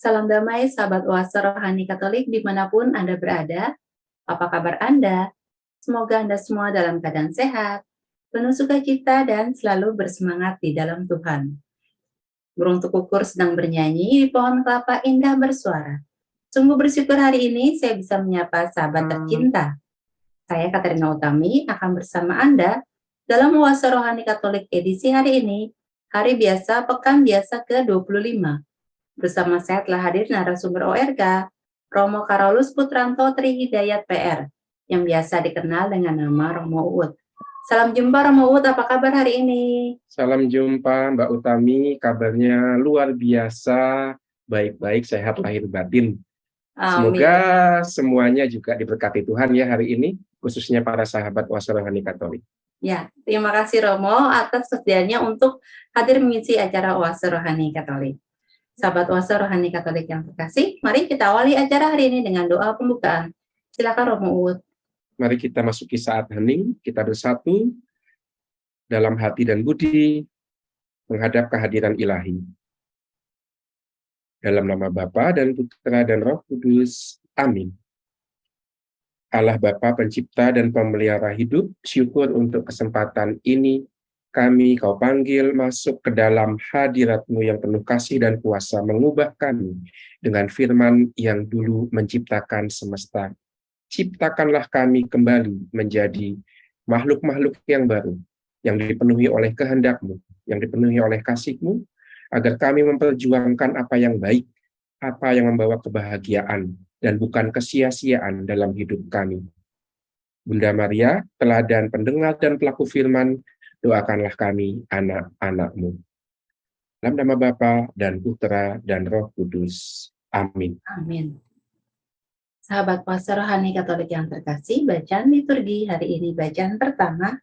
Salam damai sahabat oase rohani Katolik dimanapun Anda berada. Apa kabar Anda? Semoga Anda semua dalam keadaan sehat, penuh sukacita dan selalu bersemangat di dalam Tuhan. Burung tukukur sedang bernyanyi di pohon kelapa indah bersuara. Sungguh bersyukur hari ini saya bisa menyapa sahabat tercinta. Saya Katerina Utami akan bersama Anda dalam oase rohani Katolik edisi hari ini, hari biasa pekan biasa ke-25. Bersama saya telah hadir narasumber ORK, Romo Karolus Putranto Tri Hidayat PR, yang biasa dikenal dengan nama Romo Uut. Salam jumpa Romo Uut, apa kabar hari ini? Salam jumpa Mbak Utami, kabarnya luar biasa, baik-baik, sehat lahir batin. Semoga semuanya juga diberkati Tuhan ya hari ini, khususnya para sahabat oase rohani Katolik. Ya, terima kasih Romo atas kesediaannya untuk hadir mengisi acara oase rohani Katolik. Sahabat oase rohani Katolik yang terkasih, mari kita awali acara hari ini dengan doa pembukaan. Silakan Romo Uut. Mari kita masuki saat hening, kita bersatu dalam hati dan budi menghadap kehadiran Ilahi. Dalam nama Bapa dan Putra dan Roh Kudus. Amin. Allah Bapa pencipta dan pemelihara hidup, syukur untuk kesempatan ini kami Kau panggil masuk ke dalam hadirat-Mu yang penuh kasih dan kuasa mengubah kami dengan firman yang dulu menciptakan semesta. Ciptakanlah kami kembali menjadi makhluk-makhluk yang baru, yang dipenuhi oleh kehendak-Mu, yang dipenuhi oleh kasih-Mu, agar kami memperjuangkan apa yang baik, apa yang membawa kebahagiaan, dan bukan kesia-siaan dalam hidup kami. Bunda Maria, teladan pendengar dan pelaku firman, doakanlah kami anak-anak-Mu. Dalam nama Bapa dan Putra dan Roh Kudus. Amin. Amin. Sahabat oase rohani Katolik yang terkasih, bacaan liturgi hari ini bacaan pertama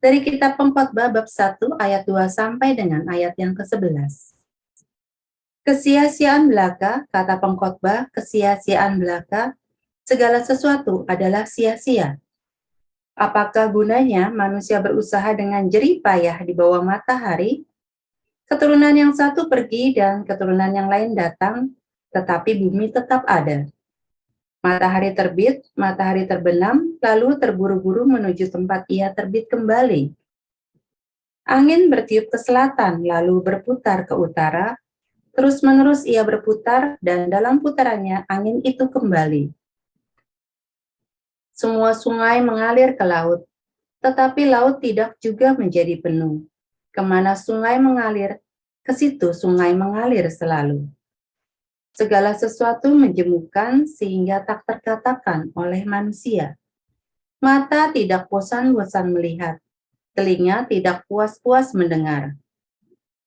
dari kitab Pengkhotbah bab 1 ayat 2 sampai dengan ayat yang ke-11. Kesia-siaan belaka, kata pengkhotbah, kesia-siaan belaka, segala sesuatu adalah sia-sia. Apakah gunanya manusia berusaha dengan jerih payah di bawah matahari? Keturunan yang satu pergi dan keturunan yang lain datang, tetapi bumi tetap ada. Matahari terbit, matahari terbenam, lalu terburu-buru menuju tempat ia terbit kembali. Angin bertiup ke selatan, lalu berputar ke utara. Terus-menerus ia berputar, dan dalam putarannya angin itu kembali. Semua sungai mengalir ke laut, tetapi laut tidak juga menjadi penuh. Kemana sungai mengalir, ke situ sungai mengalir selalu. Segala sesuatu menjemukan sehingga tak terkatakan oleh manusia. Mata tidak bosan-bosan melihat, telinga tidak puas-puas mendengar.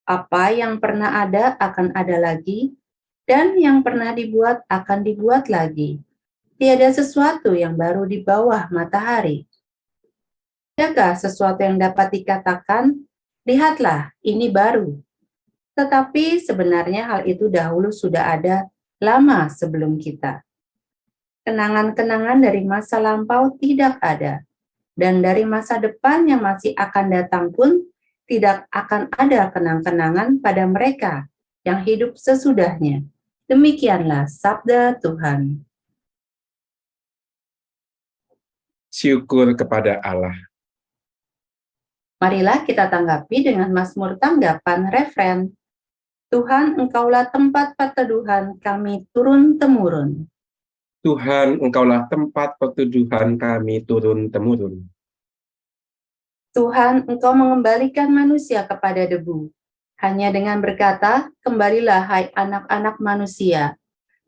Apa yang pernah ada akan ada lagi, dan yang pernah dibuat akan dibuat lagi. Tiada sesuatu yang baru di bawah matahari. Adakah sesuatu yang dapat dikatakan, lihatlah, ini baru? Tetapi sebenarnya hal itu dahulu sudah ada lama sebelum kita. Kenangan-kenangan dari masa lampau tidak ada, dan dari masa depan yang masih akan datang pun tidak akan ada kenang-kenangan pada mereka yang hidup sesudahnya. Demikianlah sabda Tuhan. Syukur kepada Allah. Marilah kita tanggapi dengan mazmur tanggapan refren. Tuhan, Engkaulah tempat perteduhan kami turun-temurun. Tuhan, Engkaulah tempat perteduhan kami turun-temurun. Tuhan, Engkau mengembalikan manusia kepada debu. Hanya dengan berkata, kembalilah hai anak-anak manusia,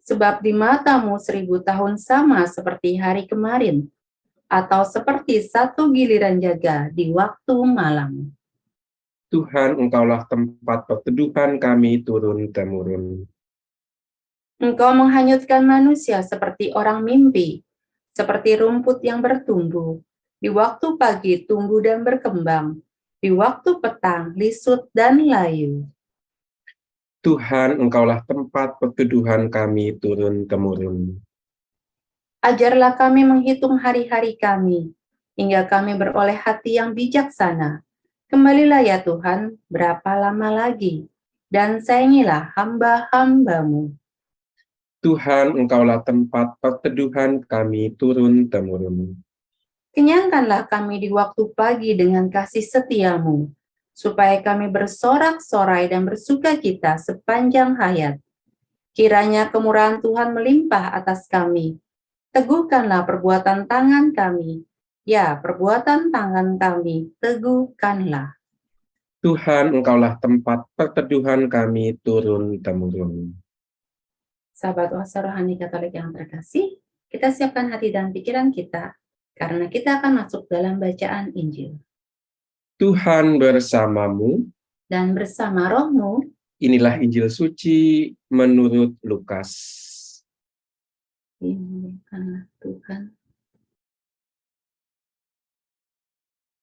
sebab di matamu 1000 tahun sama seperti hari kemarin, atau seperti satu giliran jaga di waktu malam. Tuhan, Engkaulah tempat perteduhan kami turun-temurun. Engkau menghanyutkan manusia seperti orang mimpi, seperti rumput yang bertumbuh. Di waktu pagi tumbuh dan berkembang, di waktu petang lisut dan layu. Tuhan, Engkaulah tempat perteduhan kami turun-temurun. Ajarlah kami menghitung hari-hari kami, hingga kami beroleh hati yang bijaksana. Kembalilah ya Tuhan, berapa lama lagi? Dan sayangilah hamba-hamba-Mu. Tuhan, Engkaulah tempat perteduhan kami turun-temurun. Kenyangkanlah kami di waktu pagi dengan kasih setiamu, supaya kami bersorak-sorai dan bersukacita sepanjang hayat. Kiranya kemurahan Tuhan melimpah atas kami. Teguhkanlah perbuatan tangan kami. Ya, perbuatan tangan kami, teguhkanlah. Tuhan, Engkaulah tempat perteduhan kami turun-temurun. Sahabat Wasa Rohani Katolik yang terkasih, kita siapkan hati dan pikiran kita, karena kita akan masuk dalam bacaan Injil. Tuhan bersamamu, Dan bersama rohmu, inilah Injil suci menurut Lukas. dimuliakanlah Tuhan.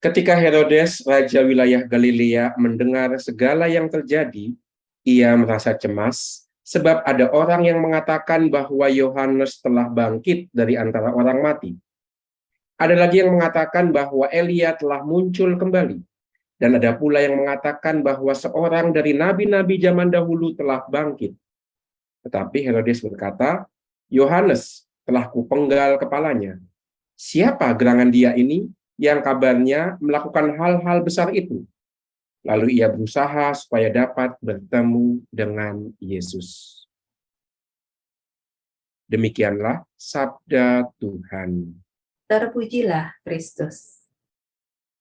Ketika Herodes, raja wilayah Galilea, mendengar segala yang terjadi, ia merasa cemas, sebab ada orang yang mengatakan bahwa Yohanes telah bangkit dari antara orang mati. Ada lagi yang mengatakan bahwa Elia telah muncul kembali. Dan ada pula yang mengatakan bahwa seorang dari nabi-nabi zaman dahulu telah bangkit. Tetapi Herodes berkata, Yohanes telah kupenggal kepalanya. Siapa gerangan dia ini yang kabarnya melakukan hal-hal besar itu? Lalu ia berusaha supaya dapat bertemu dengan Yesus. Demikianlah sabda Tuhan. Terpujilah Kristus.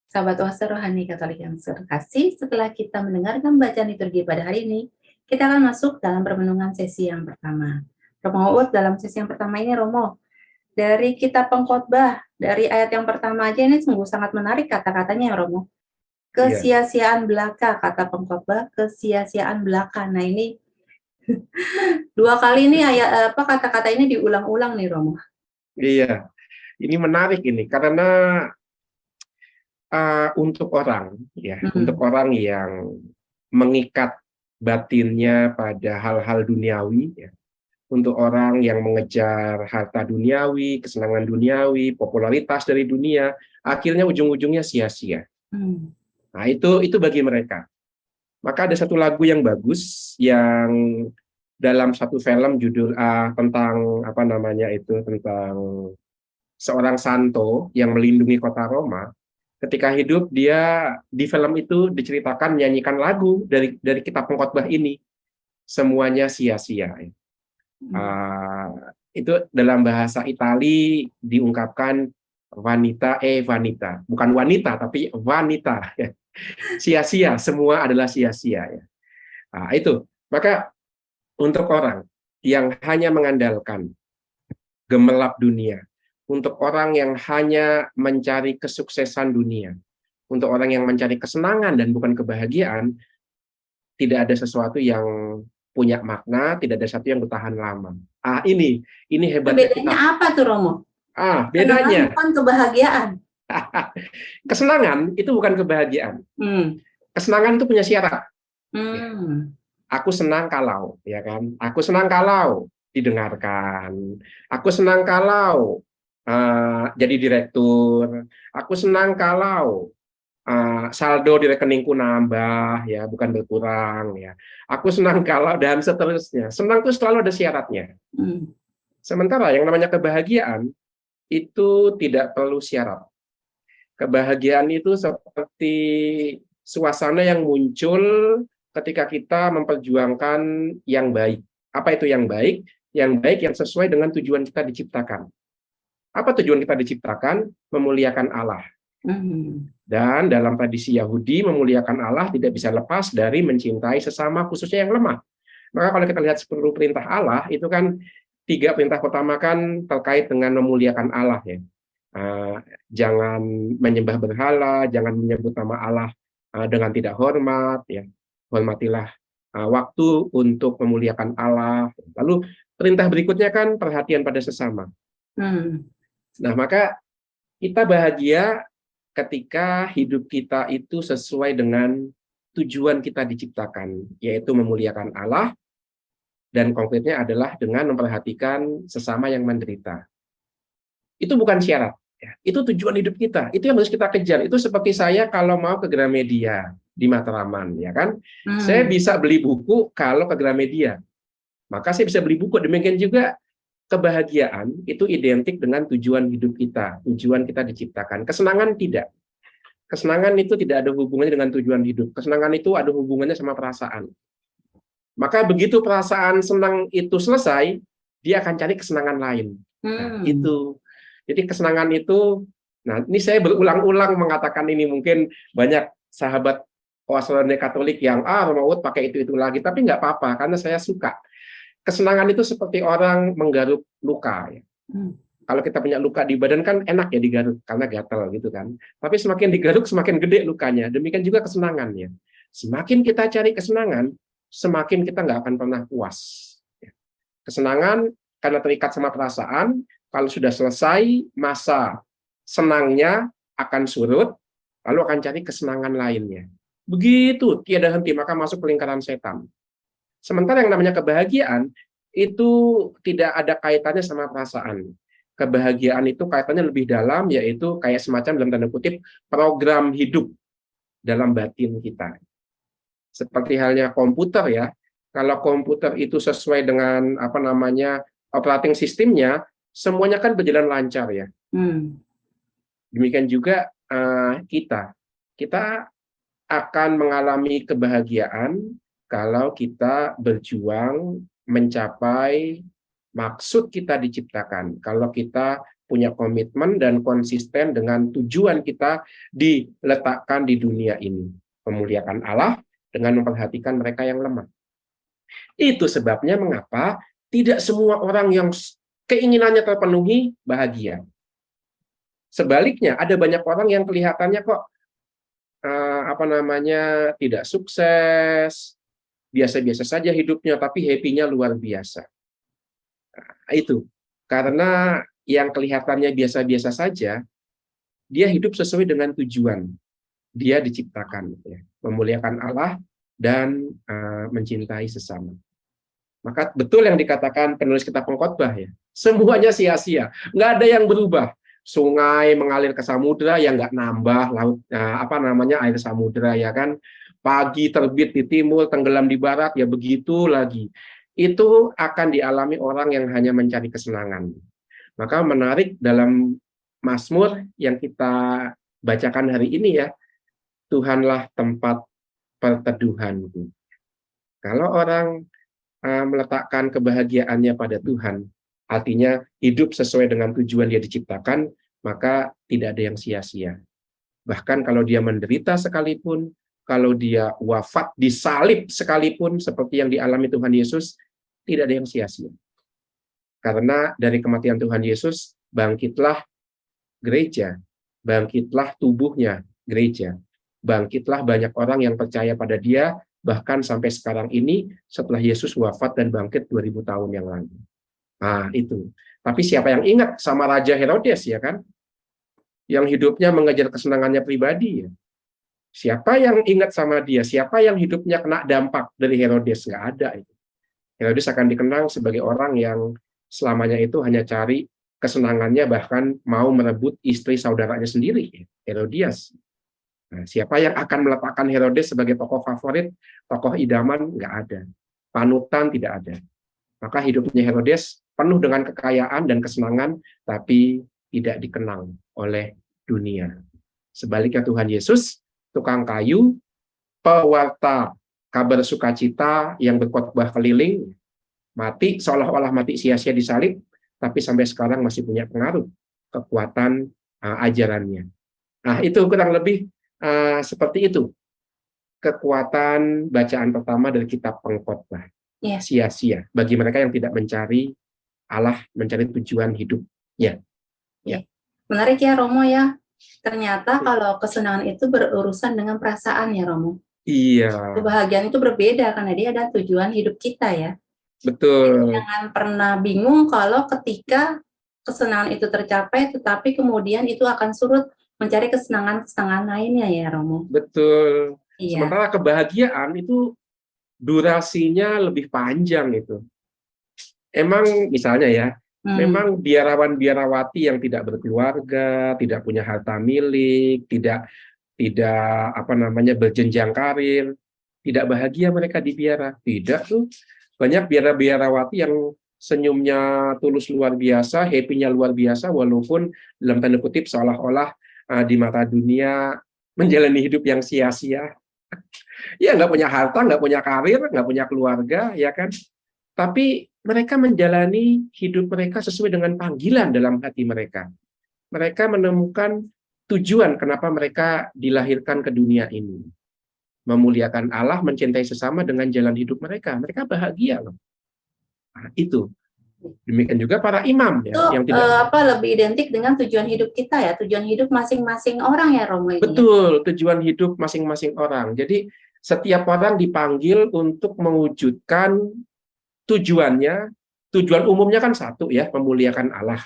Sahabat Wasa Rohani Katolik yang terkasih, setelah kita mendengarkan bacaan liturgi pada hari ini, kita akan masuk dalam permenungan sesi yang pertama. Romo Uut dalam sesi yang pertama ini, Romo, dari kitab Pengkhotbah, dari ayat yang pertama aja ini sungguh sangat menarik kata-katanya ya, Romo. Kesia-siaan belaka, kata Pengkhotbah, kesia-siaan belaka. Nah ini dua kali ini ayat kata-kata ini diulang-ulang nih, Romo. Iya, ini menarik ini karena untuk orang untuk orang yang mengikat batinnya pada hal-hal duniawi, ya, untuk orang yang mengejar harta duniawi, kesenangan duniawi, popularitas dari dunia, akhirnya ujung-ujungnya sia-sia. Nah, itu bagi mereka. Maka ada satu lagu yang bagus yang dalam satu film judul tentang tentang seorang santo yang melindungi kota Roma. Ketika hidup dia di film itu diceritakan menyanyikan lagu dari kitab Pengkhotbah ini, semuanya sia-sia. Itu dalam bahasa Itali diungkapkan vanita, bukan wanita tapi wanita. Sia-sia, semua adalah sia-sia. Nah, itu. Maka untuk orang yang hanya mengandalkan gemerlap dunia, untuk orang yang hanya mencari kesuksesan dunia, untuk orang yang mencari kesenangan dan bukan kebahagiaan, tidak ada sesuatu yang punya makna, tidak ada sesuatu yang bertahan lama. Ini hebatnya bedanya kita. Apa tuh, Romo? Bedanya. Bukan kebahagiaan. Kesenangan itu bukan kebahagiaan. Kesenangan itu punya syarat. Ya. Aku senang kalau, ya kan? Aku senang kalau didengarkan. Aku senang kalau jadi direktur. Aku senang kalau saldo di rekeningku nambah, ya, bukan berkurang, ya. Aku senang kalau, dan seterusnya. Senang itu selalu ada syaratnya. Sementara yang namanya kebahagiaan itu tidak perlu syarat. Kebahagiaan itu seperti suasana yang muncul ketika kita memperjuangkan yang baik. Apa itu yang baik? Yang baik yang sesuai dengan tujuan kita diciptakan. Apa tujuan kita diciptakan? Memuliakan Allah. Dan dalam tradisi Yahudi, memuliakan Allah tidak bisa lepas dari mencintai sesama, khususnya yang lemah. Maka kalau kita lihat 10 perintah Allah, itu kan 3 perintah pertama kan terkait dengan memuliakan Allah, ya. Jangan menyembah berhala, jangan menyebut nama Allah dengan tidak hormat, ya. Hormatilah waktu untuk memuliakan Allah. Lalu perintah berikutnya kan perhatian pada sesama. Nah, maka kita bahagia ketika hidup kita itu sesuai dengan tujuan kita diciptakan, yaitu memuliakan Allah, dan konkretnya adalah dengan memperhatikan sesama yang menderita. Itu bukan syarat, ya. Itu tujuan hidup kita, itu yang harus kita kejar. Itu seperti saya kalau mau ke Gramedia di Matraman, ya kan? Saya bisa beli buku kalau ke Gramedia. Maka saya bisa beli buku. Demikian juga kebahagiaan itu identik dengan tujuan hidup kita, tujuan kita diciptakan. Kesenangan tidak. Kesenangan itu tidak ada hubungannya dengan tujuan hidup. Kesenangan itu ada hubungannya sama perasaan. Maka begitu perasaan senang itu selesai, dia akan cari kesenangan lain. Nah, itu. Jadi kesenangan itu, nah ini saya berulang-ulang mengatakan ini, mungkin banyak sahabat Oasolone Katolik yang mau pakai itu lagi, tapi nggak apa-apa karena saya suka. Kesenangan itu seperti orang menggaruk luka. Ya. Kalau kita punya luka di badan kan enak ya digaruk karena gatal gitu kan. Tapi semakin digaruk semakin gede lukanya. Demikian juga kesenangannya. Semakin kita cari kesenangan, semakin kita nggak akan pernah puas. Kesenangan karena terikat sama perasaan, kalau sudah selesai masa senangnya akan surut, lalu akan cari kesenangan lainnya. Begitu, tiada henti, maka masuk ke lingkaran setan. Sementara yang namanya kebahagiaan, itu tidak ada kaitannya sama perasaan. Kebahagiaan itu kaitannya lebih dalam, yaitu kayak semacam dalam tanda kutip, program hidup dalam batin kita. Seperti halnya komputer ya, kalau komputer itu sesuai dengan operating sistemnya, semuanya kan berjalan lancar ya. Demikian juga kita akan mengalami kebahagiaan kalau kita berjuang mencapai maksud kita diciptakan. Kalau kita punya komitmen dan konsisten dengan tujuan kita diletakkan di dunia ini. Memuliakan Allah dengan memperhatikan mereka yang lemah. Itu sebabnya mengapa tidak semua orang yang keinginannya terpenuhi bahagia. Sebaliknya, ada banyak orang yang kelihatannya kok tidak sukses, biasa-biasa saja hidupnya, tapi happy-nya luar biasa. Nah, itu karena yang kelihatannya biasa-biasa saja, dia hidup sesuai dengan tujuan. Dia diciptakan, ya, memuliakan Allah dan mencintai sesama. Maka betul yang dikatakan penulis kitab Pengkhotbah ya, semuanya sia-sia, nggak ada yang berubah. Sungai mengalir ke samudra yang nggak nambah laut air samudra ya kan. Pagi terbit di timur, tenggelam di barat, ya begitu lagi. Itu akan dialami orang yang hanya mencari kesenangan. Maka menarik dalam Mazmur yang kita bacakan hari ini ya, Tuhanlah tempat perteduhanku. Kalau orang meletakkan kebahagiaannya pada Tuhan, artinya hidup sesuai dengan tujuan dia diciptakan, maka tidak ada yang sia-sia. Bahkan kalau dia menderita sekalipun, kalau dia wafat disalib sekalipun, seperti yang dialami Tuhan Yesus, tidak ada yang sia-sia. Karena dari kematian Tuhan Yesus, bangkitlah gereja, bangkitlah tubuhnya gereja, bangkitlah banyak orang yang percaya pada dia, bahkan sampai sekarang ini setelah Yesus wafat dan bangkit 2000 tahun yang lalu. Nah, itu. Tapi siapa yang ingat sama Raja Herodes ya kan? Yang hidupnya mengejar kesenangannya pribadi ya. Siapa yang ingat sama dia? Siapa yang hidupnya kena dampak dari Herodes? Nggak ada itu. Herodes akan dikenang sebagai orang yang selamanya itu hanya cari kesenangannya, bahkan mau merebut istri saudaranya sendiri, Herodias. Nah, siapa yang akan meletakkan Herodes sebagai tokoh favorit, tokoh idaman? Nggak ada. Panutan tidak ada. Maka hidupnya Herodes penuh dengan kekayaan dan kesenangan, tapi tidak dikenang oleh dunia. Sebaliknya Tuhan Yesus, tukang kayu, pewarta kabar sukacita yang berkhotbah keliling, mati seolah-olah mati sia-sia disalib, tapi sampai sekarang masih punya pengaruh, kekuatan ajarannya. Nah, itu kurang lebih seperti itu. Kekuatan bacaan pertama dari kitab Pengkhotbah. Yeah. Sia-sia bagi mereka yang tidak mencari Allah, mencari tujuan hidupnya. Ya. Menarik ya Romo ya. Ternyata kalau kesenangan itu berurusan dengan perasaan ya Romo. Iya. Kebahagiaan itu berbeda karena dia ada tujuan hidup kita ya. Betul. Jadi jangan pernah bingung kalau ketika kesenangan itu tercapai, tetapi kemudian itu akan surut mencari kesenangan-kesenangan lainnya ya Romo. Betul. Iya. Sementara kebahagiaan itu durasinya lebih panjang itu. Emang misalnya ya, memang biarawan-biarawati yang tidak berkeluarga, tidak punya harta milik, tidak berjenjang karir, tidak bahagia mereka di biara. Tidak tuh. Banyak biara-biarawati yang senyumnya tulus luar biasa, happy-nya luar biasa, walaupun dalam tanda kutip seolah-olah di mata dunia menjalani hidup yang sia-sia. Ya nggak punya harta, nggak punya karir, nggak punya keluarga, ya kan? Tapi mereka menjalani hidup mereka sesuai dengan panggilan dalam hati mereka. Mereka menemukan tujuan kenapa mereka dilahirkan ke dunia ini. Memuliakan Allah, mencintai sesama dengan jalan hidup mereka. Mereka bahagia loh. Nah, itu. Demikian juga para imam ya, Itu yang tidak lebih identik dengan tujuan hidup kita ya, tujuan hidup masing-masing orang ya Romo ini. betul tujuan hidup masing-masing orang. Jadi setiap orang dipanggil untuk mewujudkan tujuannya. Tujuan umumnya kan satu ya, memuliakan Allah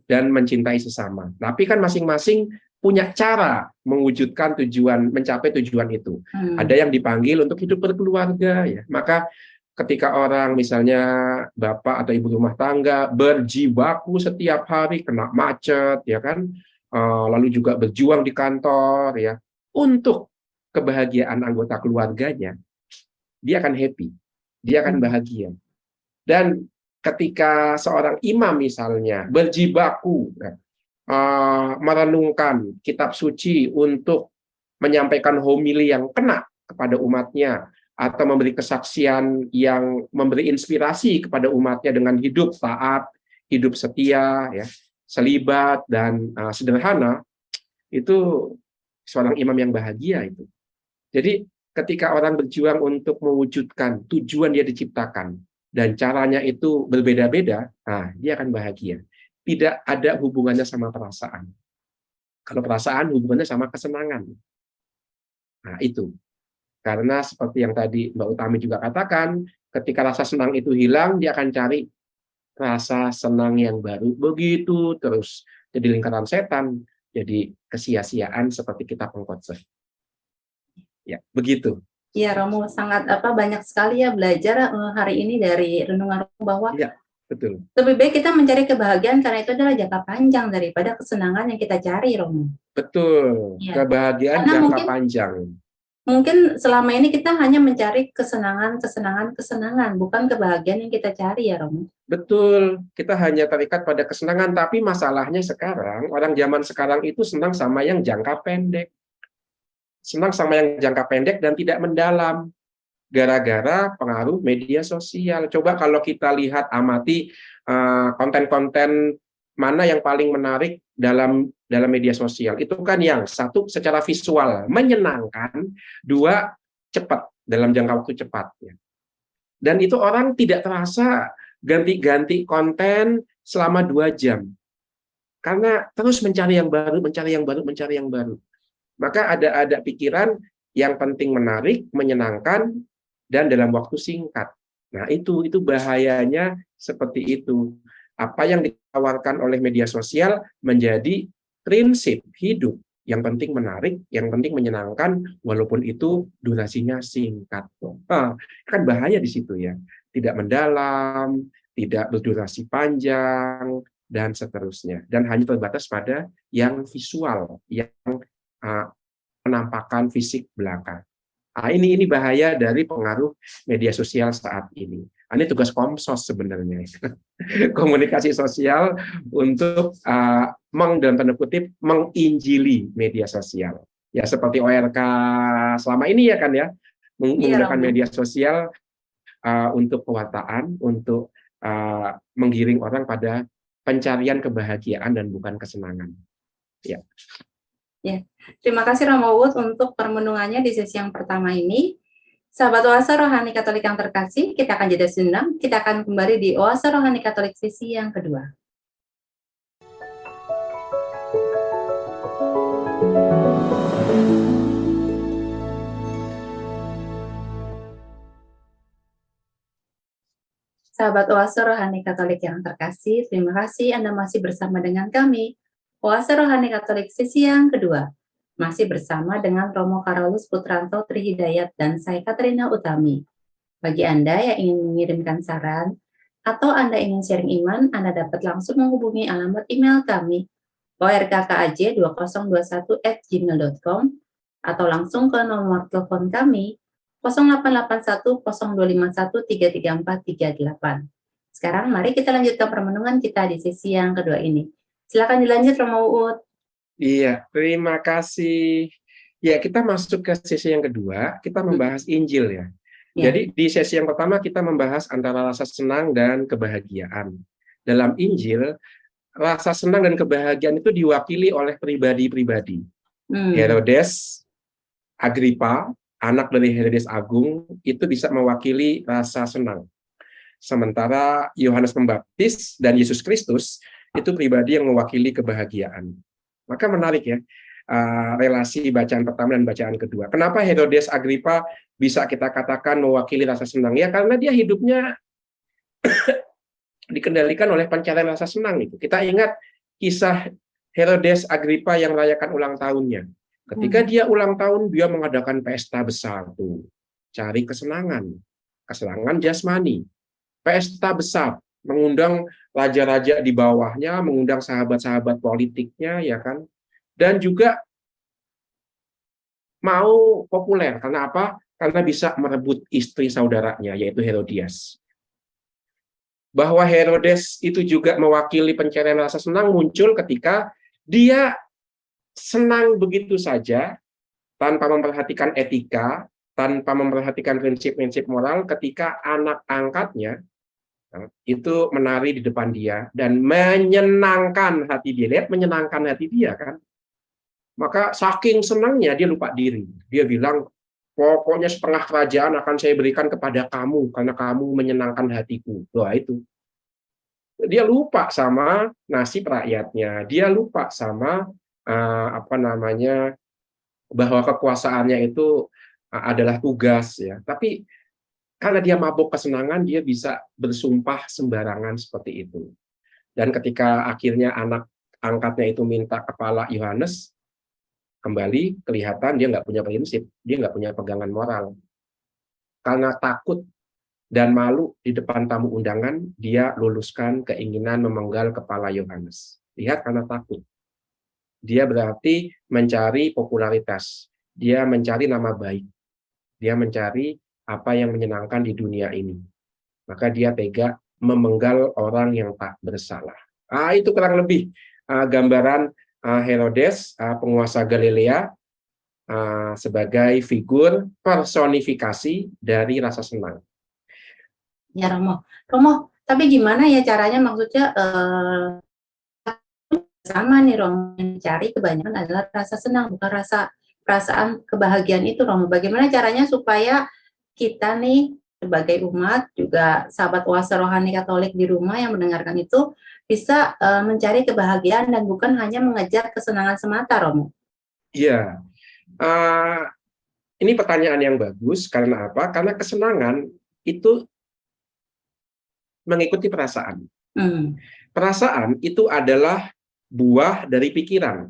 dan mencintai sesama. Tapi kan masing-masing punya cara mewujudkan tujuan, mencapai tujuan itu. Ada yang dipanggil untuk hidup berkeluarga ya. Maka ketika orang misalnya bapak atau ibu rumah tangga berjibaku setiap hari kena macet ya kan, lalu juga berjuang di kantor ya untuk kebahagiaan anggota keluarganya, dia akan happy, dia akan bahagia. Dan ketika seorang imam misalnya berjibaku merenungkan kitab suci untuk menyampaikan homili yang kena kepada umatnya, atau memberi kesaksian yang memberi inspirasi kepada umatnya dengan hidup taat, hidup setia, ya, selibat dan sederhana, itu seorang imam yang bahagia itu. Jadi ketika orang berjuang untuk mewujudkan tujuan dia diciptakan dan caranya itu berbeda-beda, nah dia akan bahagia. Tidak ada hubungannya sama perasaan. Kalau perasaan hubungannya sama kesenangan. Nah itu. Karena seperti yang tadi Mbak Utami juga katakan, ketika rasa senang itu hilang, dia akan cari rasa senang yang baru. Begitu terus. Jadi lingkaran setan, jadi kesia-siaan seperti kita pengkhotbah. Ya, begitu. Iya, Romo sangat banyak sekali ya belajar hari ini dari renungan Romo bahwa ya, betul. Lebih baik kita mencari kebahagiaan karena itu adalah jangka panjang daripada kesenangan yang kita cari, Romo. Betul, ya. Kebahagiaan karena jangka panjang. Mungkin selama ini kita hanya mencari kesenangan, bukan kebahagiaan yang kita cari ya, Romo. Betul, kita hanya terikat pada kesenangan, tapi masalahnya sekarang, orang zaman sekarang itu senang sama yang jangka pendek. Senang sama yang jangka pendek dan tidak mendalam. Gara-gara pengaruh media sosial. Coba kalau kita lihat, amati konten-konten mana yang paling menarik dalam media sosial. Itu kan yang satu secara visual menyenangkan, dua cepat, dalam jangka waktu cepat. Dan itu orang tidak terasa ganti-ganti konten selama 2 jam. Karena terus mencari yang baru, mencari yang baru, mencari yang baru. Maka ada pikiran yang penting menarik, menyenangkan, dan dalam waktu singkat. Nah, itu bahayanya seperti itu. Apa yang ditawarkan oleh media sosial menjadi prinsip hidup. Yang penting menarik, yang penting menyenangkan, walaupun itu durasinya singkat. Kan bahaya di situ ya. Tidak mendalam, tidak berdurasi panjang, dan seterusnya. Dan hanya terbatas pada yang visual, yang penampakan fisik belaka. Nah, ini bahaya dari pengaruh media sosial saat ini. Ini tugas Komsos sebenarnya, komunikasi sosial untuk dalam tanda kutip menginjili media sosial. Ya seperti ORK selama ini ya kan ya, menggunakan media sosial untuk pewartaan, untuk menggiring orang pada pencarian kebahagiaan dan bukan kesenangan. Ya. Ya, terima kasih Romo Wood untuk permenungannya di sesi yang pertama ini. Sahabat Oase Rohani Katolik yang terkasih, kita akan jeda sejenak. Kita akan kembali di Oase Rohani Katolik sesi yang kedua. Sahabat Oase Rohani Katolik yang terkasih, terima kasih Anda masih bersama dengan kami. Oase Rohani Katolik sesi yang kedua. Masih bersama dengan Romo Carolus Putranto Trihidayat dan saya Katrina Utami. Bagi Anda yang ingin mengirimkan saran atau Anda ingin sharing iman, Anda dapat langsung menghubungi alamat email kami orkkaj2021@gmail.com atau langsung ke nomor telepon kami 0881 0251 334 38. Sekarang mari kita lanjutkan permenungan kita di sesi yang kedua ini. Silakan dilanjut Romo Uut. Iya, terima kasih. Ya, kita masuk ke sesi yang kedua, kita membahas Injil ya. Ya. Jadi di sesi yang pertama kita membahas antara rasa senang dan kebahagiaan. Dalam Injil, rasa senang dan kebahagiaan itu diwakili oleh pribadi-pribadi. Herodes Agripa, anak dari Herodes Agung, itu bisa mewakili rasa senang. Sementara Yohanes Pembaptis dan Yesus Kristus itu pribadi yang mewakili kebahagiaan. Maka menarik ya, relasi bacaan pertama dan bacaan kedua. Kenapa Herodes Agripa bisa kita katakan mewakili rasa senang? Ya karena dia hidupnya dikendalikan oleh pencarian rasa senang itu. Kita ingat kisah Herodes Agripa yang merayakan ulang tahunnya. Ketika dia ulang tahun, dia mengadakan pesta besar tuh, cari kesenangan jasmani. Pesta besar, mengundang raja-raja di bawahnya, mengundang sahabat-sahabat politiknya, ya kan? Dan juga mau populer, karena apa? Karena bisa merebut istri saudaranya, yaitu Herodias. Bahwa Herodes itu juga mewakili pencarian rasa senang muncul ketika dia senang begitu saja, tanpa memperhatikan etika, tanpa memperhatikan prinsip-prinsip moral, ketika anak angkatnya itu menari di depan dia dan menyenangkan hati dia. Lihat, menyenangkan hati dia kan. Maka saking senangnya dia lupa diri. Dia bilang, pokoknya setengah kerajaan akan saya berikan kepada kamu karena kamu menyenangkan hatiku. Wah, itu. Dia lupa sama nasib rakyatnya. Dia lupa sama bahwa kekuasaannya itu adalah tugas ya. Tapi karena dia mabuk kesenangan, dia bisa bersumpah sembarangan seperti itu. Dan ketika akhirnya anak angkatnya itu minta kepala Yohanes, kembali kelihatan dia nggak punya prinsip, dia nggak punya pegangan moral. Karena takut dan malu di depan tamu undangan, dia luluskan keinginan memenggal kepala Yohanes. Lihat, karena takut. Dia berarti mencari popularitas, dia mencari nama baik, dia mencari apa yang menyenangkan di dunia ini. Maka dia tega memenggal orang yang tak bersalah. Itu kurang lebih gambaran Herodes, penguasa Galilea, sebagai figur personifikasi dari rasa senang. Ya Romo, tapi gimana ya caranya, maksudnya sama nih Romo, mencari kebanyakan adalah rasa senang, bukan perasaan kebahagiaan itu Romo. Bagaimana caranya supaya kita nih sebagai umat, juga sahabat oase rohani Katolik di rumah yang mendengarkan itu, bisa mencari kebahagiaan dan bukan hanya mengejar kesenangan semata, Romo? Iya, ini pertanyaan yang bagus. Karena apa? Karena kesenangan itu mengikuti perasaan. Perasaan itu adalah buah dari pikiran.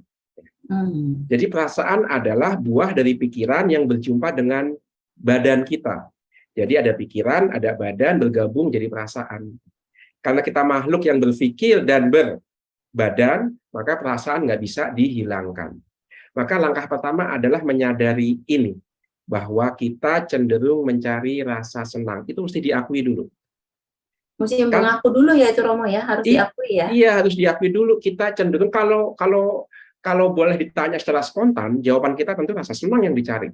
Jadi perasaan adalah buah dari pikiran yang berjumpa dengan badan kita. Jadi ada pikiran, ada badan, bergabung jadi perasaan. Karena kita makhluk yang berpikir dan berbadan, maka perasaan nggak bisa dihilangkan. Maka langkah pertama adalah menyadari ini, bahwa kita cenderung mencari rasa senang. Itu mesti diakui dulu. Mesti mengaku dulu ya itu Romo ya, harus diakui ya? Iya, harus diakui dulu. Kita cenderung, kalau boleh ditanya secara spontan, jawaban kita tentu rasa senang yang dicari.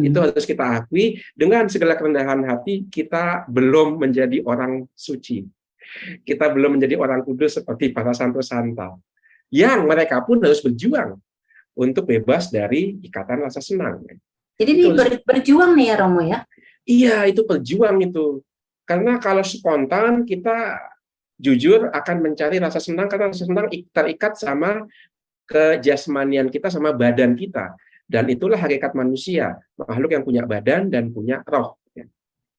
Itu harus kita akui. Dengan segala kerendahan hati, kita belum menjadi orang suci. Kita belum menjadi orang kudus seperti para santo-santa. Yang mereka pun harus berjuang untuk bebas dari ikatan rasa senang. Jadi ini berjuang nih ya Romo ya? Iya, itu berjuang itu. Karena kalau spontan, kita jujur akan mencari rasa senang, karena rasa senang terikat sama kejasmanian kita, sama badan kita. Dan itulah hakikat manusia, makhluk yang punya badan dan punya roh.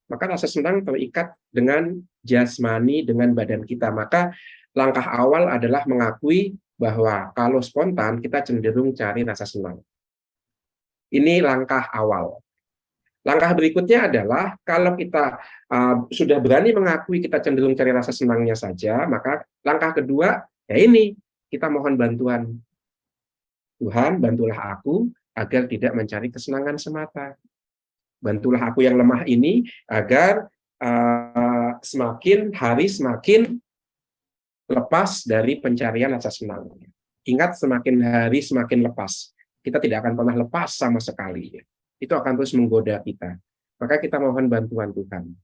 Maka rasa senang terikat dengan jasmani, dengan badan kita. Maka langkah awal adalah mengakui bahwa kalau spontan, kita cenderung cari rasa senang. Ini langkah awal. Langkah berikutnya adalah kalau kita sudah berani mengakui kita cenderung cari rasa senangnya saja, maka langkah kedua, ya ini, kita mohon bantuan. Tuhan, bantulah aku agar tidak mencari kesenangan semata. Bantulah aku yang lemah ini agar semakin hari semakin lepas dari pencarian rasa senang. Ingat, semakin hari semakin lepas. Kita tidak akan pernah lepas sama sekali. Itu akan terus menggoda kita. Maka kita mohon bantuan Tuhan.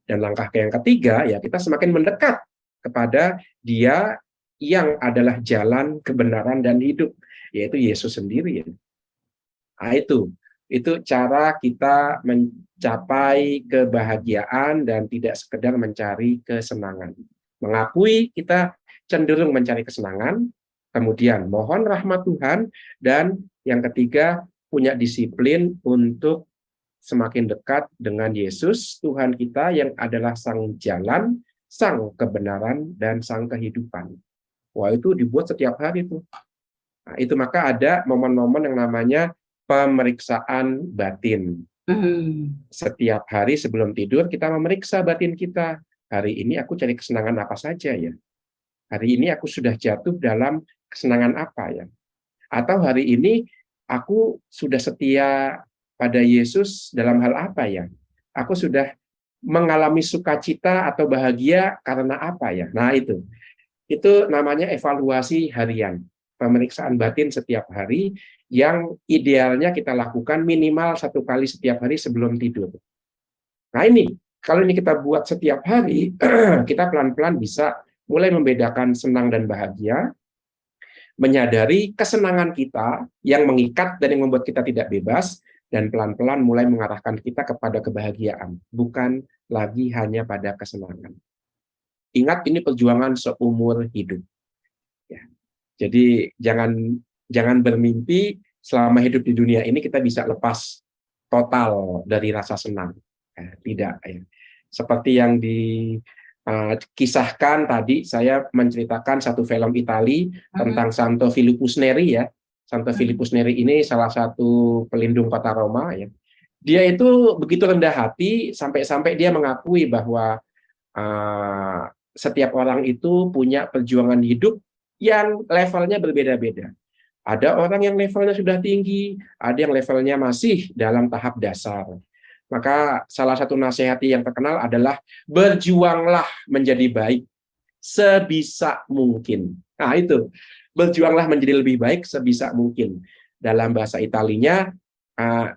Dan langkah yang ketiga, ya kita semakin mendekat kepada Dia yang adalah jalan, kebenaran, dan hidup, yaitu Yesus sendiri. Nah, itu cara kita mencapai kebahagiaan dan tidak sekedar mencari kesenangan. Mengakui kita cenderung mencari kesenangan, kemudian mohon rahmat Tuhan, dan yang ketiga, punya disiplin untuk semakin dekat dengan Yesus, Tuhan kita yang adalah sang jalan, sang kebenaran, dan sang kehidupan. Wah, itu dibuat setiap hari tuh. Nah, itu maka ada momen-momen yang namanya pemeriksaan batin. Setiap hari sebelum tidur kita memeriksa batin kita. Hari ini aku cari kesenangan apa saja ya? Hari ini aku sudah jatuh dalam kesenangan apa ya? Atau hari ini aku sudah setia pada Yesus dalam hal apa ya? Aku sudah mengalami sukacita atau bahagia karena apa ya? Nah, itu namanya evaluasi harian, pemeriksaan batin setiap hari yang idealnya kita lakukan minimal 1 kali setiap hari sebelum tidur. Nah, kalau ini kita buat setiap hari, kita pelan-pelan bisa mulai membedakan senang dan bahagia, menyadari kesenangan kita yang mengikat dan yang membuat kita tidak bebas, dan pelan-pelan mulai mengarahkan kita kepada kebahagiaan, bukan lagi hanya pada kesenangan. Ingat, ini perjuangan seumur hidup. Ya. Jadi jangan bermimpi selama hidup di dunia ini kita bisa lepas total dari rasa senang. Tidak. Ya. Seperti yang kisahkan tadi, saya menceritakan satu film Itali tentang Santo Filipus Neri ya. Santo Filipus Neri ini salah satu pelindung kota Roma ya. Dia itu begitu rendah hati sampai-sampai dia mengakui bahwa setiap orang itu punya perjuangan hidup yang levelnya berbeda-beda. Ada orang yang levelnya sudah tinggi, ada yang levelnya masih dalam tahap dasar. Maka salah satu nasihati yang terkenal adalah berjuanglah menjadi baik sebisa mungkin. Nah, itu, berjuanglah menjadi lebih baik sebisa mungkin. Dalam bahasa Italinya,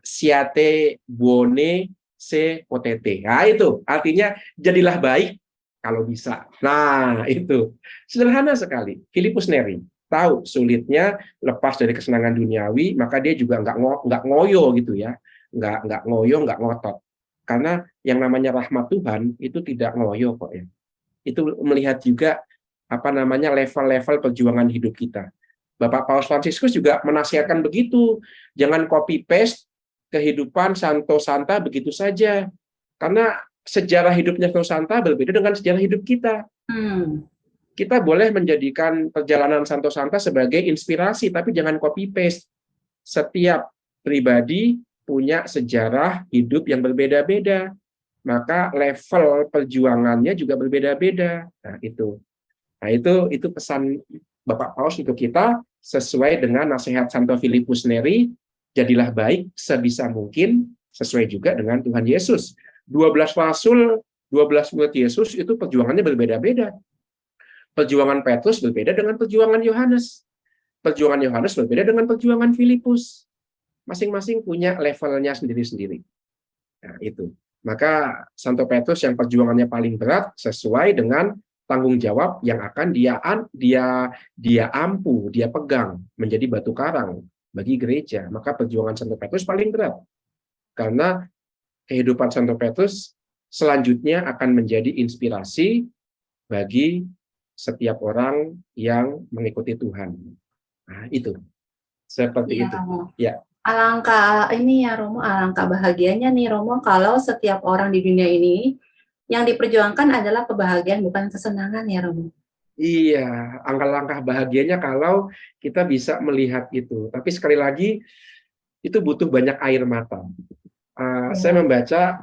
siate buone se potete. Nah, itu artinya jadilah baik kalau bisa. Nah, itu sederhana sekali. Filipus Neri tahu sulitnya lepas dari kesenangan duniawi, maka dia juga nggak ngoyo gitu ya, nggak ngoyo, nggak ngotot. Karena yang namanya rahmat Tuhan itu tidak ngoyo kok ya. Itu melihat juga level-level perjuangan hidup kita. Bapak Paus Fransiskus juga menasihatkan begitu, jangan copy paste kehidupan Santo Santa begitu saja. Karena sejarah hidupnya Santo Santa berbeda dengan sejarah hidup kita. Kita boleh menjadikan perjalanan Santo Santa sebagai inspirasi, tapi jangan copy-paste. Setiap pribadi punya sejarah hidup yang berbeda-beda. Maka level perjuangannya juga berbeda-beda. Nah, itu pesan Bapak Paus untuk kita, sesuai dengan nasihat Santo Filipus Neri, jadilah baik sebisa mungkin, sesuai juga dengan Tuhan Yesus. 12 rasul, 12 murid Yesus itu perjuangannya berbeda-beda. Perjuangan Petrus berbeda dengan perjuangan Yohanes. Perjuangan Yohanes berbeda dengan perjuangan Filipus. Masing-masing punya levelnya sendiri-sendiri. Nah, itu. Maka Santo Petrus yang perjuangannya paling berat sesuai dengan tanggung jawab yang akan dia ampu, dia pegang menjadi batu karang bagi gereja. Maka perjuangan Santo Petrus paling berat. Karena kehidupan Santo Petrus selanjutnya akan menjadi inspirasi bagi setiap orang yang mengikuti Tuhan. Nah, itu. Seperti Ya, itu. Romo. Ya. Alangkah ini ya Romo, alangkah bahagianya nih Romo kalau setiap orang di dunia ini yang diperjuangkan adalah kebahagiaan bukan kesenangan ya Romo. Iya, langkah-langkah bahagianya kalau kita bisa melihat itu. Tapi sekali lagi, itu butuh banyak air mata. Saya membaca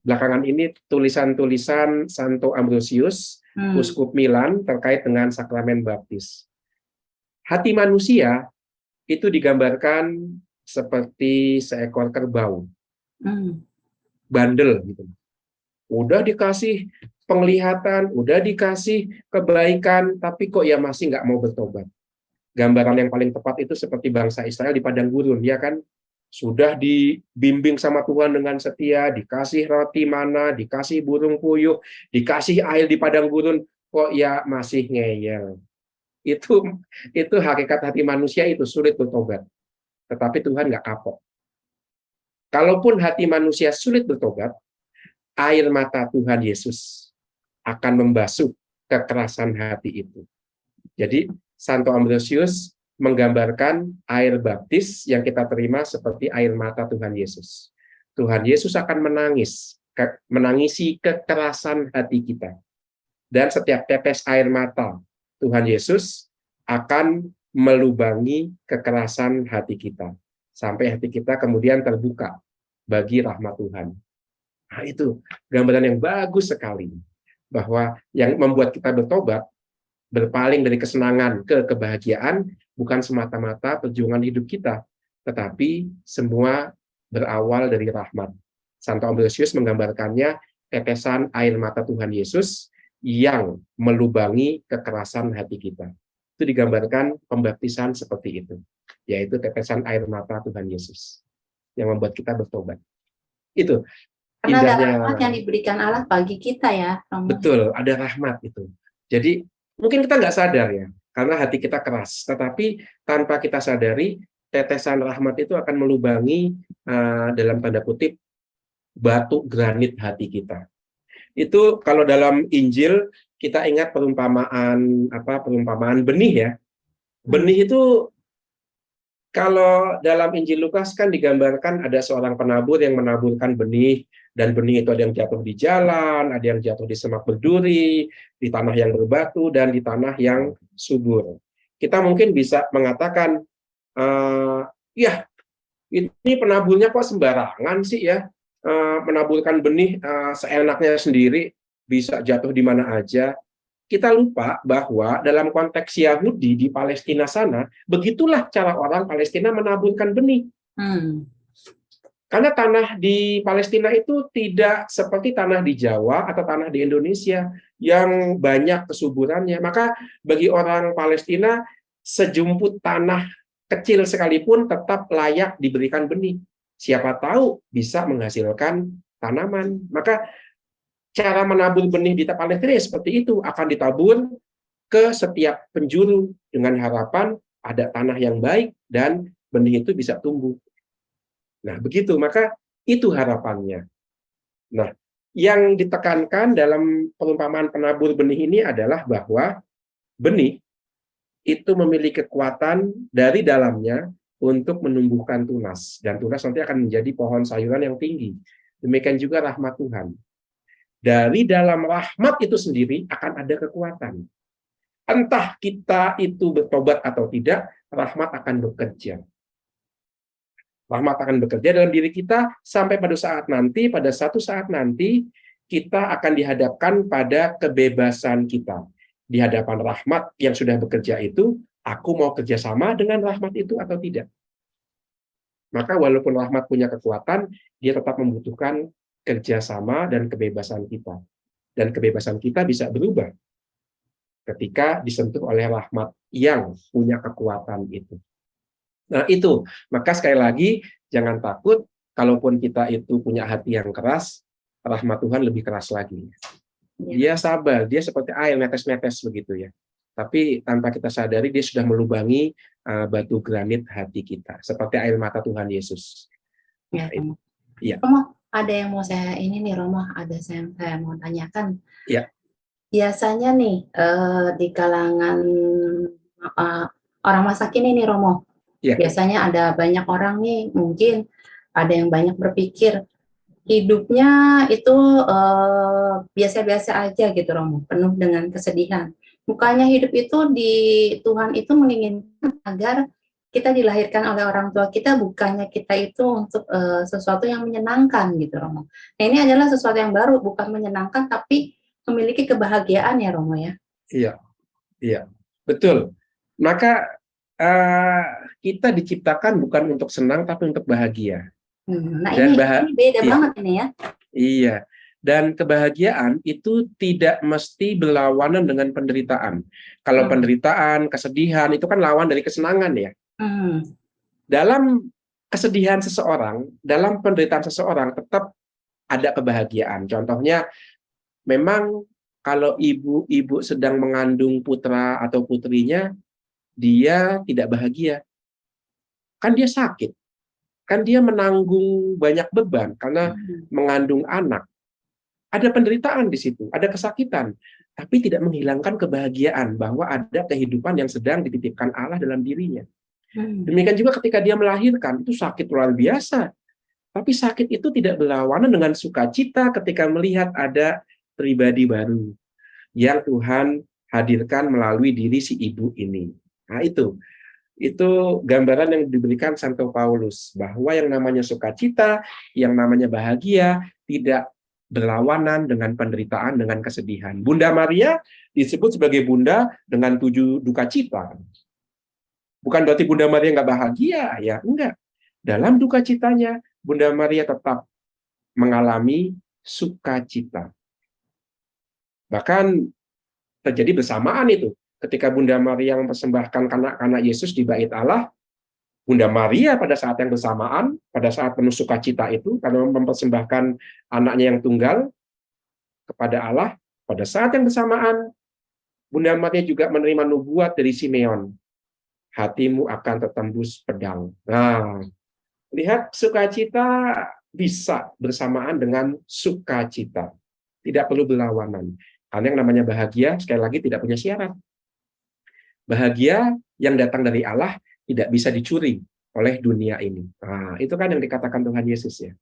belakangan ini tulisan-tulisan Santo Ambrosius, Uskup Milan, terkait dengan sakramen baptis. Hati manusia itu digambarkan seperti seekor kerbau. Bandel gitu. Udah dikasih penglihatan, udah dikasih kebaikan, tapi kok ya masih nggak mau bertobat. Gambaran yang paling tepat itu seperti bangsa Israel di padang gurun, ya kan? Sudah dibimbing sama Tuhan dengan setia, dikasih roti mana, dikasih burung puyuh, dikasih air di padang gurun, kok ya masih ngeyel. Itu hakikat hati manusia, itu sulit bertobat. Tetapi Tuhan nggak kapok. Kalaupun hati manusia sulit bertobat, air mata Tuhan Yesus akan membasuh kekerasan hati itu. Jadi Santo Ambrosius menggambarkan air baptis yang kita terima seperti air mata Tuhan Yesus. Tuhan Yesus akan menangisi kekerasan hati kita. Dan setiap tetes air mata Tuhan Yesus akan melubangi kekerasan hati kita. Sampai hati kita kemudian terbuka bagi rahmat Tuhan. Nah, itu gambaran yang bagus sekali. Bahwa yang membuat kita bertobat, berpaling dari kesenangan ke kebahagiaan, bukan semata-mata perjuangan hidup kita, tetapi semua berawal dari rahmat. Santo Ambrosius menggambarkannya tetesan air mata Tuhan Yesus yang melubangi kekerasan hati kita. Itu digambarkan pembaptisan seperti itu, yaitu tetesan air mata Tuhan Yesus yang membuat kita bertobat. Itu Karena ada indahnya. rahmat yang diberikan Allah bagi kita ya, Romo. Betul, ada rahmat itu. Jadi mungkin kita nggak sadar ya, karena hati kita keras. Tetapi tanpa kita sadari, tetesan rahmat itu akan melubangi dalam tanda kutip batu granit hati kita. Itu kalau dalam Injil kita ingat perumpamaan benih ya. Benih itu kalau dalam Injil Lukas kan digambarkan ada seorang penabur yang menaburkan benih, dan benih itu ada yang jatuh di jalan, ada yang jatuh di semak berduri, di tanah yang berbatu, dan di tanah yang subur. Kita mungkin bisa mengatakan, ya ini penaburnya kok sembarangan sih ya, menaburkan benih seenaknya sendiri, bisa jatuh di mana aja. Kita lupa bahwa dalam konteks Yahudi di Palestina sana, begitulah cara orang Palestina menaburkan benih. Karena tanah di Palestina itu tidak seperti tanah di Jawa atau tanah di Indonesia yang banyak kesuburannya. Maka bagi orang Palestina, sejumput tanah kecil sekalipun tetap layak diberikan benih. Siapa tahu bisa menghasilkan tanaman. Maka cara menabur benih di Palestina seperti itu, akan ditabur ke setiap penjuru dengan harapan ada tanah yang baik dan benih itu bisa tumbuh. Nah, begitu, maka itu harapannya. Nah, yang ditekankan dalam perumpamaan penabur benih ini adalah bahwa benih itu memiliki kekuatan dari dalamnya untuk menumbuhkan tunas, dan tunas nanti akan menjadi pohon sayuran yang tinggi. Demikian juga rahmat Tuhan. Dari dalam rahmat itu sendiri akan ada kekuatan. Entah kita itu bertobat atau tidak, rahmat akan bekerja. Rahmat akan bekerja dalam diri kita sampai pada satu saat nanti, kita akan dihadapkan pada kebebasan kita. Di hadapan rahmat yang sudah bekerja itu, aku mau kerjasama dengan rahmat itu atau tidak. Maka walaupun rahmat punya kekuatan, dia tetap membutuhkan kerjasama dan kebebasan kita. Dan kebebasan kita bisa berubah ketika disentuh oleh rahmat yang punya kekuatan itu. Nah itu, maka sekali lagi, jangan takut, kalaupun kita itu punya hati yang keras, rahmat Tuhan lebih keras lagi. Dia sabar, dia seperti air netes-netes begitu ya. Tapi tanpa kita sadari, dia sudah melubangi batu granit hati kita, seperti air mata Tuhan Yesus. Ya, ya. Romo, ada yang mau saya Romo, saya mau tanyakan. Ya. Biasanya nih di kalangan orang masa kini nih Romo, ya. Biasanya ada banyak orang nih, mungkin ada yang banyak berpikir hidupnya itu biasa-biasa aja gitu Romo, penuh dengan kesedihan. Bukannya hidup itu di Tuhan itu menginginkan agar kita dilahirkan oleh orang tua kita, bukannya kita itu untuk sesuatu yang menyenangkan gitu Romo. Nah ini adalah sesuatu yang baru, bukan menyenangkan tapi memiliki kebahagiaan ya Romo ya. Iya, betul. Maka kita diciptakan bukan untuk senang tapi untuk bahagia. Nah, Dan ini beda iya, banget ini ya. iya. Dan kebahagiaan itu tidak mesti berlawanan dengan penderitaan. Kalau penderitaan, kesedihan itu kan lawan dari kesenangan ya. Dalam kesedihan seseorang, dalam penderitaan seseorang tetap ada kebahagiaan. Contohnya, memang kalau ibu-ibu sedang mengandung putra atau putrinya, dia tidak bahagia. Kan dia sakit. Kan dia menanggung banyak beban karena mengandung anak. Ada penderitaan di situ, ada kesakitan, tapi tidak menghilangkan kebahagiaan bahwa ada kehidupan yang sedang dititipkan Allah dalam dirinya. Demikian juga ketika dia melahirkan, itu sakit luar biasa. Tapi sakit itu tidak berlawanan dengan sukacita ketika melihat ada pribadi baru yang Tuhan hadirkan melalui diri si ibu ini. Nah, itu gambaran yang diberikan Santo Paulus, bahwa yang namanya sukacita, yang namanya bahagia, tidak berlawanan dengan penderitaan, dengan kesedihan. Bunda Maria disebut sebagai bunda dengan 7 duka cita. Bukan berarti Bunda Maria nggak bahagia, ya enggak. Dalam duka citanya, Bunda Maria tetap mengalami sukacita. Bahkan terjadi bersamaan itu. Ketika Bunda Maria mempersembahkan kanak-kanak Yesus di bait Allah, Bunda Maria pada saat yang bersamaan, pada saat penuh sukacita itu, karena mempersembahkan anaknya yang tunggal kepada Allah, pada saat yang bersamaan, Bunda Maria juga menerima nubuat dari Simeon. Hatimu akan tertembus pedang. Nah, lihat, sukacita bisa bersamaan dengan sukacita. Tidak perlu berlawanan. Karena yang namanya bahagia, sekali lagi, tidak punya syarat. Bahagia yang datang dari Allah tidak bisa dicuri oleh dunia ini. Nah, itu kan yang dikatakan Tuhan Yesus ya.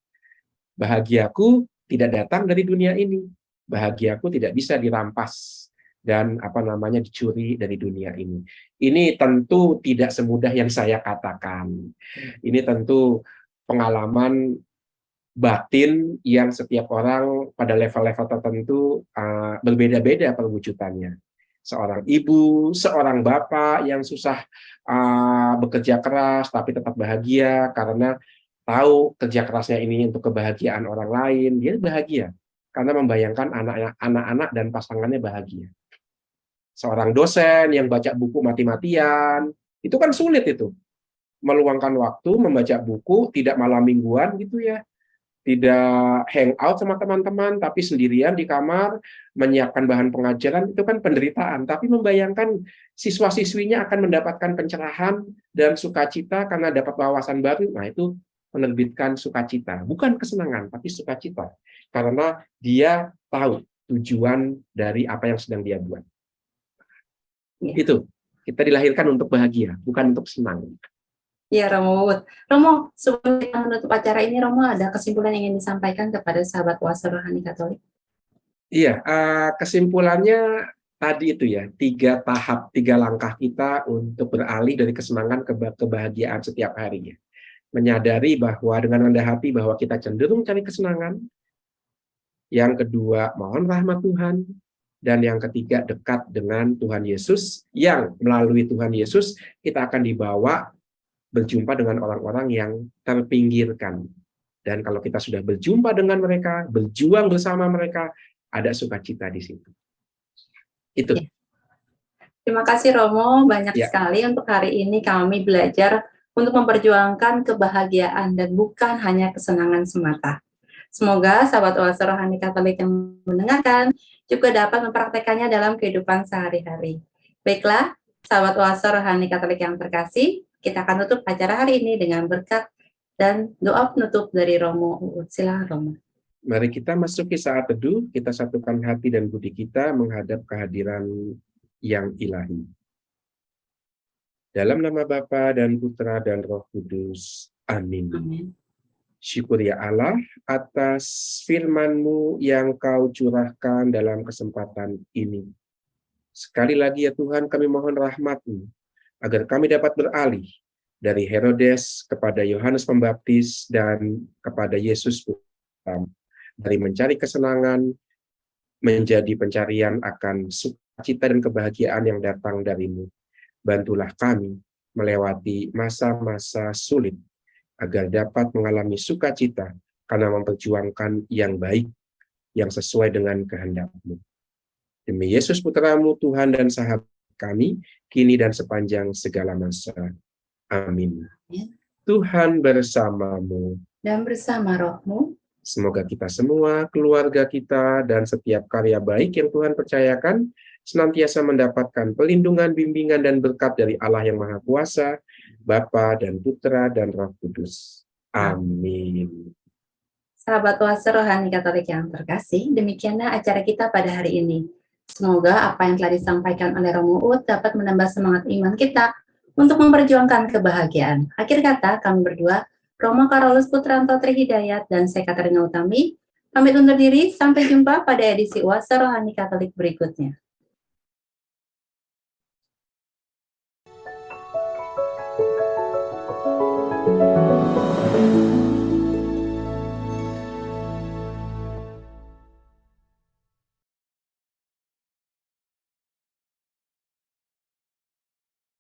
Bahagiaku tidak datang dari dunia ini. Bahagiaku tidak bisa dirampas dan dicuri dari dunia ini. Ini tentu tidak semudah yang saya katakan. Ini tentu pengalaman batin yang setiap orang pada level-level tertentu berbeda-beda perwujudannya. Seorang ibu, seorang bapak yang susah bekerja keras tapi tetap bahagia karena tahu kerja kerasnya ini untuk kebahagiaan orang lain, dia bahagia karena membayangkan anak-anak dan pasangannya bahagia. Seorang dosen yang baca buku mati-matian, itu kan sulit itu. Meluangkan waktu membaca buku, tidak malam mingguan gitu ya. Tidak hangout sama teman-teman, tapi sendirian di kamar, menyiapkan bahan pengajaran, itu kan penderitaan. Tapi membayangkan siswa-siswinya akan mendapatkan pencerahan dan sukacita karena dapat wawasan baru, nah itu menerbitkan sukacita. Bukan kesenangan, tapi sukacita. Karena dia tahu tujuan dari apa yang sedang dia buat. Ya. Itu, kita dilahirkan untuk bahagia, bukan untuk senang. Ya, Romo. Romo, sebelum kita menutup acara ini, Romo ada kesimpulan yang ingin disampaikan kepada sahabat Oase Rohani Katolik? Iya, kesimpulannya tadi itu ya, 3 tahap, 3 langkah kita untuk beralih dari kesenangan ke kebahagiaan setiap harinya. Menyadari bahwa dengan rendah hati bahwa kita cenderung cari kesenangan. Yang kedua, mohon rahmat Tuhan. Dan yang ketiga, dekat dengan Tuhan Yesus, yang melalui Tuhan Yesus kita akan dibawa berjumpa dengan orang-orang yang terpinggirkan. Dan kalau kita sudah berjumpa dengan mereka, berjuang bersama mereka, ada sukacita di situ. Itu. Ya. Terima kasih Romo, banyak sekali untuk hari ini kami belajar untuk memperjuangkan kebahagiaan dan bukan hanya kesenangan semata. Semoga sahabat Oase Rohani Katolik yang mendengarkan juga dapat mempraktekannya dalam kehidupan sehari-hari. Baiklah, sahabat Oase Rohani Katolik yang terkasih, kita akan tutup acara hari ini dengan berkat dan doa penutup dari Romo Uut. Silakan Romo. Mari kita masuki saat teduh, kita satukan hati dan budi kita menghadap kehadiran yang ilahi. Dalam nama Bapa dan Putra dan Roh Kudus. Amin. Amin. Syukur ya Allah atas firman-Mu yang Kau curahkan dalam kesempatan ini. Sekali lagi ya Tuhan, kami mohon rahmat-Mu agar kami dapat beralih dari Herodes kepada Yohanes Pembaptis dan kepada Yesus, dari mencari kesenangan menjadi pencarian akan sukacita dan kebahagiaan yang datang dari-Mu. Bantulah kami melewati masa-masa sulit agar dapat mengalami sukacita karena memperjuangkan yang baik, yang sesuai dengan kehendak-Mu. Demi Yesus Putramu, Tuhan dan sahabat kami, kini dan sepanjang segala masa. Amin. Tuhan bersamamu. Dan bersama rohmu, Semoga kita semua, keluarga kita, dan setiap karya baik yang Tuhan percayakan, senantiasa mendapatkan pelindungan, bimbingan, dan berkat dari Allah yang Maha Kuasa, Bapa dan Putra dan Roh Kudus. Amin. sahabat oase rohani Katolik yang terkasih, demikianlah acara kita pada hari ini. Semoga apa yang telah disampaikan oleh Romo Uut dapat menambah semangat iman kita untuk memperjuangkan kebahagiaan. Akhir kata, kami berdua, Romo Carolus Putranto Trihidayat dan saya Katarina Utami, pamit undur diri, sampai jumpa pada edisi Oase Rohani Katolik berikutnya.